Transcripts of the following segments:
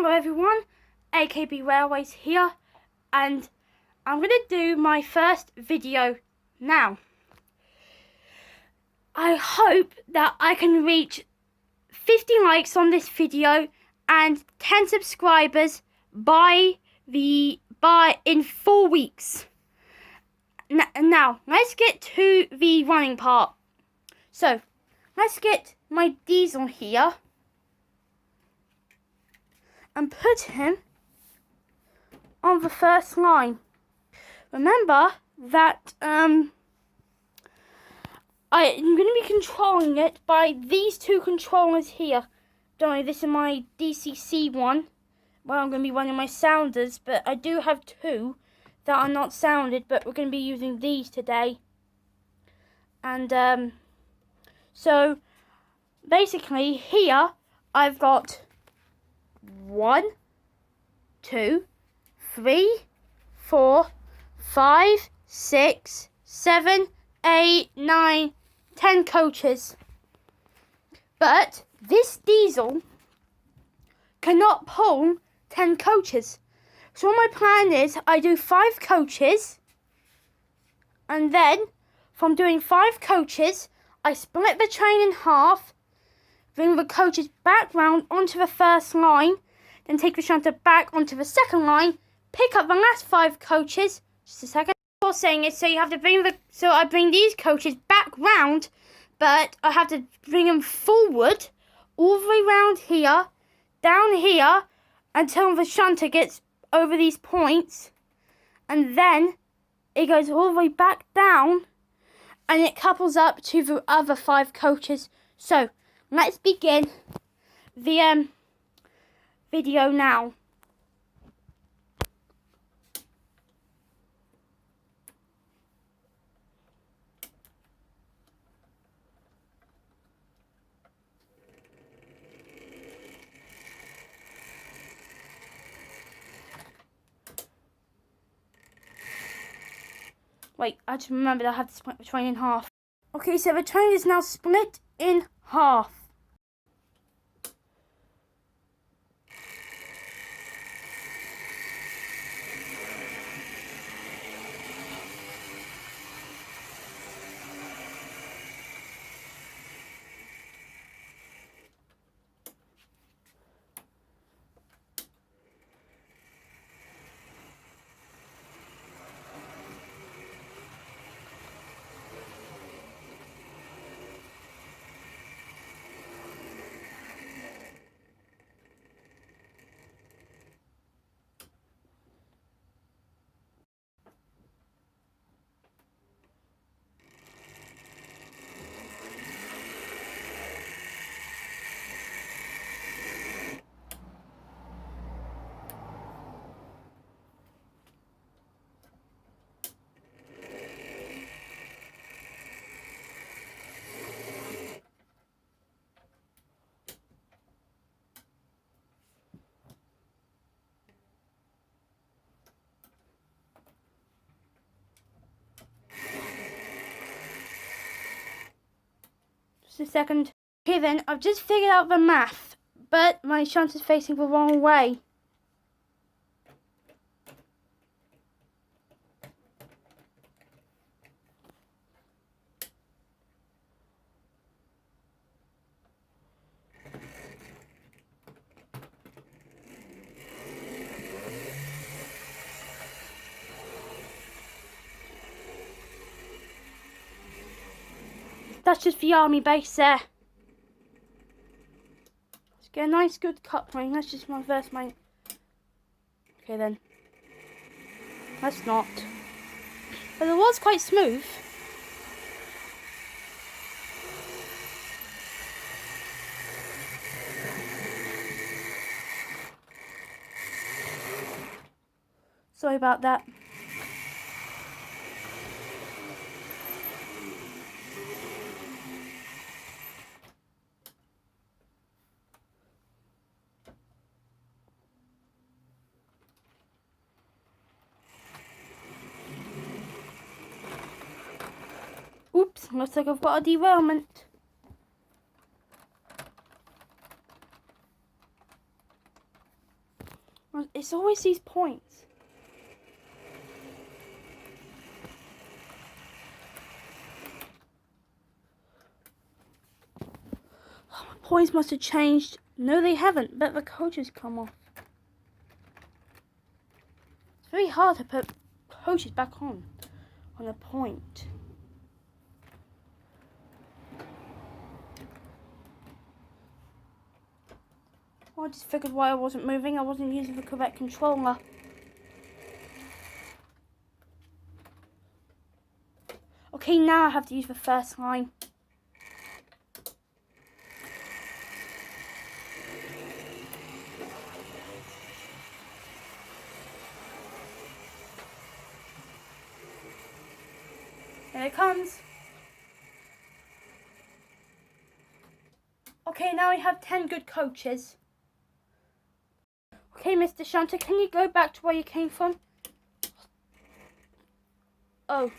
Hello everyone, AKB Railways here, and I'm going to do my first video now. I hope that I can reach 50 likes on this video and 10 subscribers in 4 weeks. Now, let's get to the running part. So, let's get my Diesel here and put him on the first line. Remember that I'm going to be controlling it by these two controllers here. Don't worry, this is my DCC one. Well, I'm going to be running my sounders, but I do have two that are not sounded, but we're going to be using these today. And so basically here I've got 1, 2, 3, 4, 5, 6, 7, 8, 9, 10 coaches. But this Diesel cannot pull 10 coaches. So what my plan is, I do 5 coaches, and then from doing 5 coaches, I split the train in half, bring the coaches back round onto the first line, then take the shunter back onto the second line, pick up the last 5 coaches. Just a second. What I'm saying is, so you have to I bring these coaches back round, but I have to bring them forward, all the way round here, down here, until the shunter gets over these points, and then it goes all the way back down, and it couples up to the other 5 coaches. So, let's begin the video now. Wait, I just remembered I have to split the train in half. Okay, so the train is now split in half. Just a second. Okay then, I've just figured out the math, but my shunt is facing the wrong way. That's just the army base there. Let's get a nice good coupling. Let's just reverse my... Okay then. Let's not. But it was quite smooth. Sorry about that. Oops, looks like I've got a derailment. It's always these points. Oh, my points must have changed. No, they haven't, but the coaches come off. It's very hard to put coaches back on a point. I just figured why I wasn't moving. I wasn't using the correct controller. Okay, now I have to use the first line. Here it comes. Okay, now we have 10 good coaches. Okay, Mr. Shunter, can you go back to where you came from? Oh,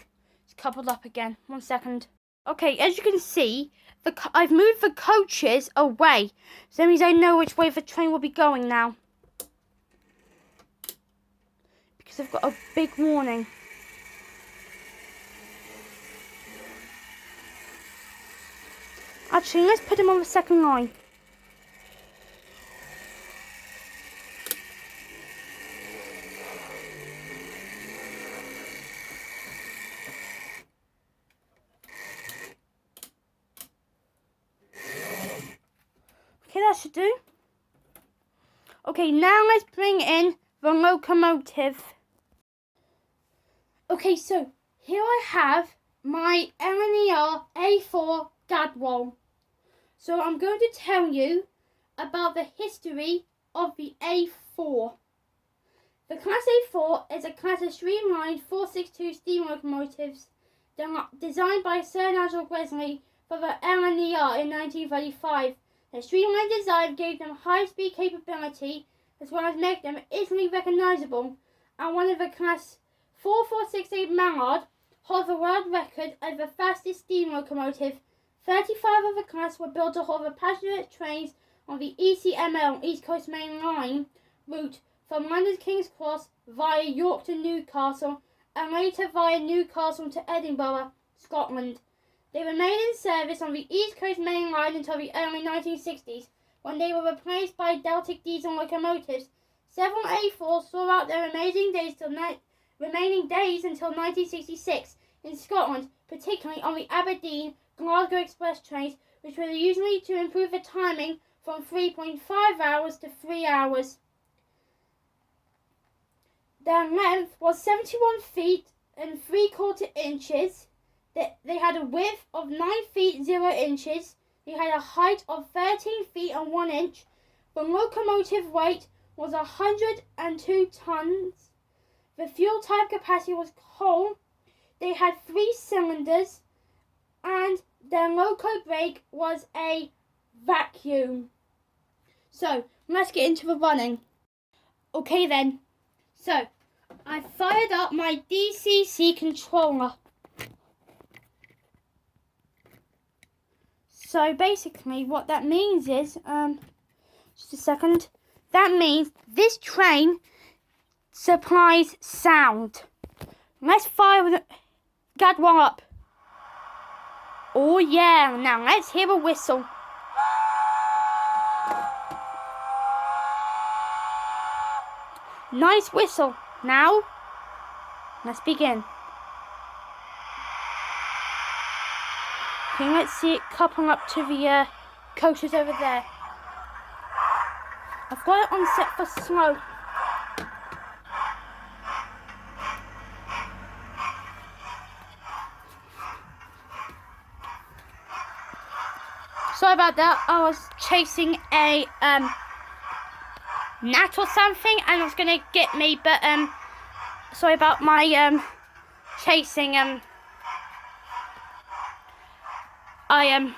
it's coupled up again. 1 second. Okay, as you can see, I've moved the coaches away. So that means I know which way the train will be going now. Because I've got a big warning. Actually, let's put him on the second line. Okay, that should do. Okay, now let's bring in the locomotive. Okay, so here I have my LNER A4 gadwall. So I'm going to tell you about the history of the A4. The Class A4 is a class of streamlined 462 steam locomotives designed by Sir Nigel Gresley for the LNER in 1935. The streamlined design gave them high-speed capability as well as make them easily recognisable, and one of the Class 4468 Mallard holds the world record as the fastest steam locomotive. 35 of the class were built to haul the passenger trains on the ECML East Coast Main Line route from London's King's Cross via York to Newcastle and later via Newcastle to Edinburgh, Scotland. They remained in service on the East Coast Main Line until the early 1960s, when they were replaced by Deltic diesel locomotives. Several A4s saw out their remaining days until 1966 in Scotland, particularly on the Aberdeen Glasgow Express trains, which were usually to improve the timing from 3.5 hours to 3 hours. Their length was 71 feet and 3/4 inches. They had a width of 9 feet 0 inches. They had a height of 13 feet and 1 inch. The locomotive weight was 102 tons. The fuel type capacity was coal. They had 3 cylinders, and their loco brake was a vacuum. So, let's get into the running. Okay then. So, I fired up my DCC controller. So basically what that means is, just a second, that means this train supplies sound. Let's fire the gadwall up. Oh yeah, now let's hear a whistle. Nice whistle. Now, let's begin. Okay, let's see it coupling up to the coaches over there. I've got it on set for slow. Sorry about that. I was chasing a gnat or something, and it was gonna get me. But sorry about my chasing. I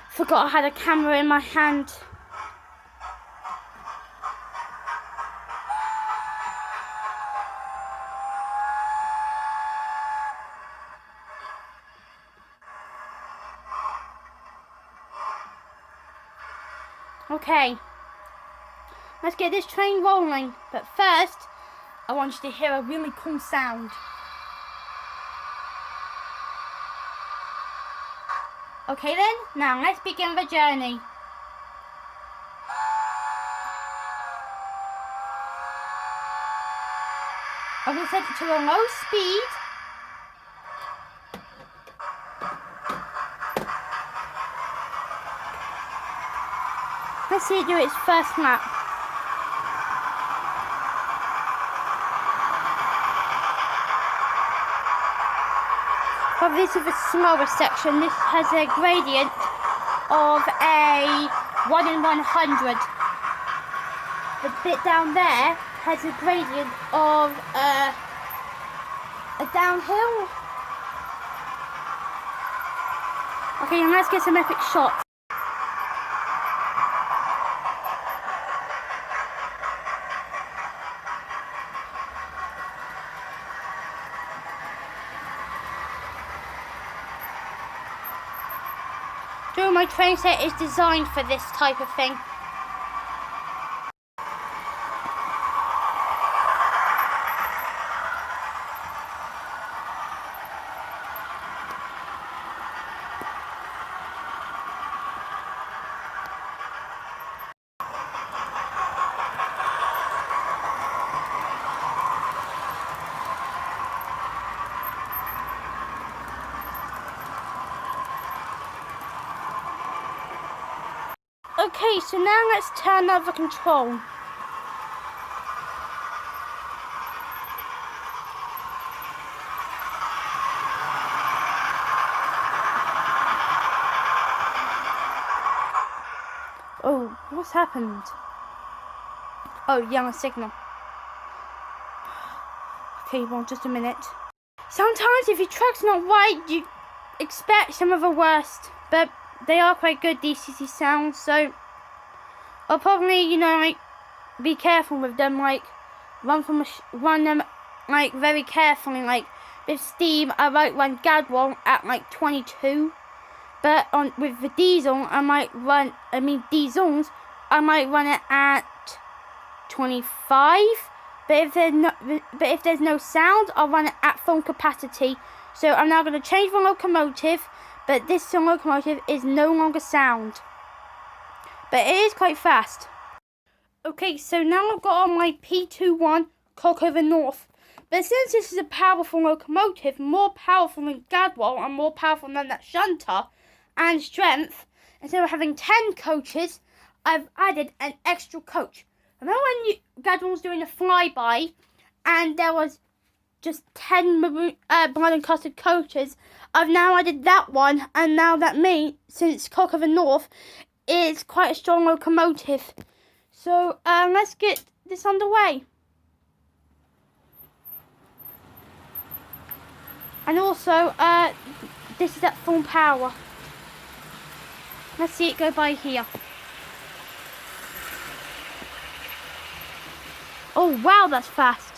forgot I had a camera in my hand. Okay, let's get this train rolling. But first, I want you to hear a really cool sound. Okay then, now let's begin the journey. I'm going to set it to a low speed. Let's see it do its first lap. But this is the slower section. This has a gradient of a 1 in 100. The bit down there has a gradient of a downhill. Okay, and let's get some epic shots. So my train set is designed for this type of thing. Okay, so now let's turn over control. Oh, what's happened? Oh, yellow signal. Okay, well, just a minute. Sometimes if your truck's not right, you expect some of the worst, but they are quite good DCC sounds, so I'll probably, you know, like, be careful with them, like, run them, like, very carefully, like, with steam, I might run Gadwall at, like, 22, but with the diesel, diesels, I might run it at 25, but if there's no sound, I'll run it at full capacity. So I'm now going to change the locomotive, but this locomotive is no longer sound. But it is quite fast. Okay, so now I've got on my P21 Cockover North. But since this is a powerful locomotive, more powerful than Gadwall and more powerful than that shunter and strength, instead of having 10 coaches, I've added an extra coach. Remember when Gadwall was doing a flyby and there was just 10 blood encrusted coaches? I've now added that one, and now that since Cockover North is quite a strong locomotive. So let's get this underway. And also, this is at full power. Let's see it go by here. Oh wow, that's fast.